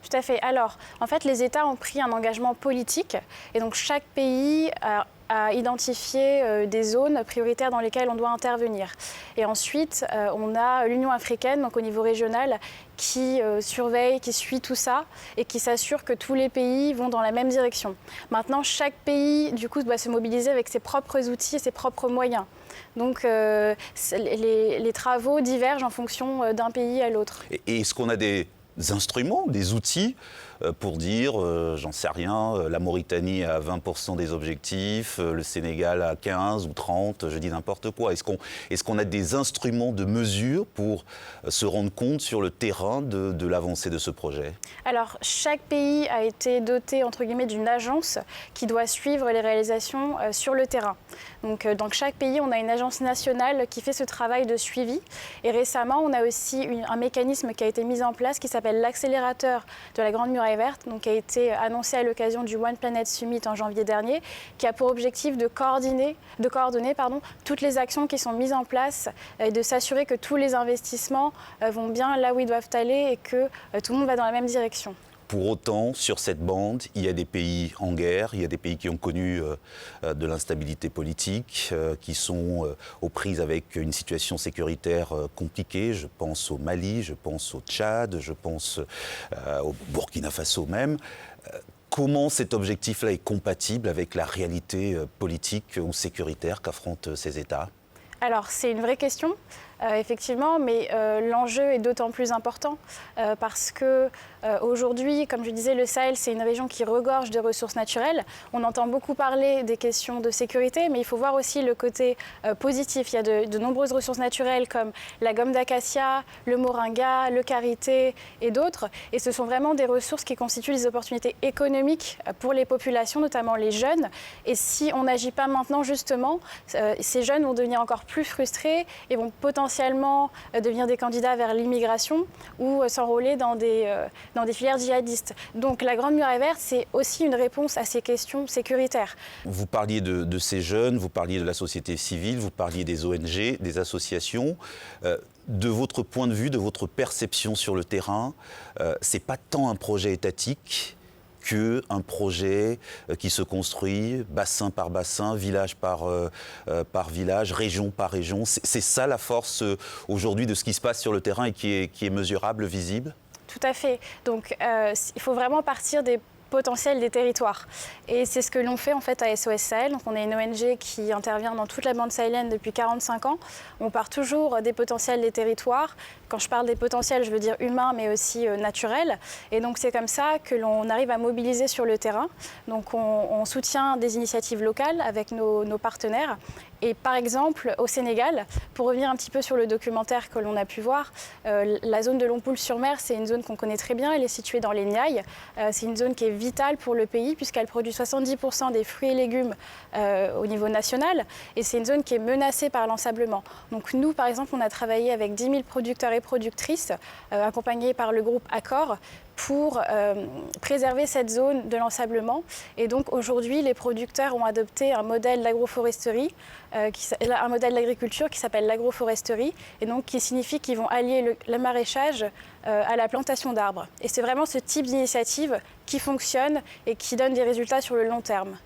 Tout à fait. Alors, en fait, les États ont pris un engagement politique et donc chaque pays a identifié des zones prioritaires dans lesquelles on doit intervenir. Et ensuite, on a l'Union africaine, donc au niveau régional, qui surveille, qui suit tout ça et qui s'assure que tous les pays vont dans la même direction. Maintenant, chaque pays, du coup, doit se mobiliser avec ses propres outils et ses propres moyens. Donc, les travaux divergent en fonction d'un pays à l'autre. Et est-ce qu'on a des instruments, des outils pour dire, j'en sais rien, la Mauritanie a 20% des objectifs, le Sénégal a 15 ou 30, je dis n'importe quoi. Est-ce qu'on a des instruments de mesure pour se rendre compte sur le terrain de l'avancée de ce projet? Alors, chaque pays a été doté, entre guillemets, d'une agence qui doit suivre les réalisations sur le terrain. Donc, dans chaque pays, on a une agence nationale qui fait ce travail de suivi. Et récemment, on a aussi un mécanisme qui a été mis en place qui s'appelle l'accélérateur de la Grande Muraille Verte, donc qui a été annoncé à l'occasion du One Planet Summit en janvier dernier, qui a pour objectif de coordonner toutes les actions qui sont mises en place et de s'assurer que tous les investissements vont bien là où ils doivent aller et que tout le monde va dans la même direction. Pour autant, sur cette bande, il y a des pays en guerre, il y a des pays qui ont connu de l'instabilité politique, qui sont aux prises avec une situation sécuritaire compliquée. Je pense au Mali, je pense au Tchad, je pense au Burkina Faso même. Comment cet objectif-là est compatible avec la réalité politique ou sécuritaire qu'affrontent ces États ? Alors, c'est une vraie question, effectivement, mais l'enjeu est d'autant plus important parce que aujourd'hui, comme je disais, le Sahel, c'est une région qui regorge de ressources naturelles. On entend beaucoup parler des questions de sécurité, mais il faut voir aussi le côté positif. Il y a de nombreuses ressources naturelles comme la gomme d'acacia, le moringa, le karité et d'autres. Et ce sont vraiment des ressources qui constituent des opportunités économiques pour les populations, notamment les jeunes. Et si on n'agit pas maintenant, justement, ces jeunes vont devenir encore plus frustrés et vont potentiellement devenir des candidats vers l'immigration ou s'enrôler dans des filières djihadistes. Donc la Grande Muraille Verte, c'est aussi une réponse à ces questions sécuritaires. Vous parliez de ces jeunes, vous parliez de la société civile, vous parliez des ONG, des associations. De votre point de vue, de votre perception sur le terrain, c'est pas tant un projet étatique qu'un projet qui se construit bassin par bassin, village par village, région par région. C'est ça la force aujourd'hui de ce qui se passe sur le terrain et qui est mesurable, visible ? Tout à fait. Donc il faut vraiment partir des potentiel des territoires. Et c'est ce que l'on fait en fait à SOS Sahel. Donc on est une ONG qui intervient dans toute la bande sahélienne depuis 45 ans. On part toujours des potentiels des territoires. Quand je parle des potentiels, je veux dire humains, mais aussi naturels. Et donc c'est comme ça que l'on arrive à mobiliser sur le terrain. Donc on soutient des initiatives locales avec nos partenaires. Et par exemple, au Sénégal, pour revenir un petit peu sur le documentaire que l'on a pu voir, la zone de Lompoul-sur-Mer, c'est une zone qu'on connaît très bien. Elle est située dans les Niayes. C'est une zone qui est vitale pour le pays puisqu'elle produit 70% des fruits et légumes au niveau national. Et c'est une zone qui est menacée par l'ensablement. Donc nous, par exemple, on a travaillé avec 10 000 producteurs et productrices, accompagnés par le groupe Accor, pour préserver cette zone de l'ensablement. Et donc aujourd'hui, les producteurs ont adopté un modèle d'agroforesterie, un modèle d'agriculture qui s'appelle l'agroforesterie, et donc qui signifie qu'ils vont allier le maraîchage à la plantation d'arbres. Et c'est vraiment ce type d'initiative qui fonctionne et qui donne des résultats sur le long terme.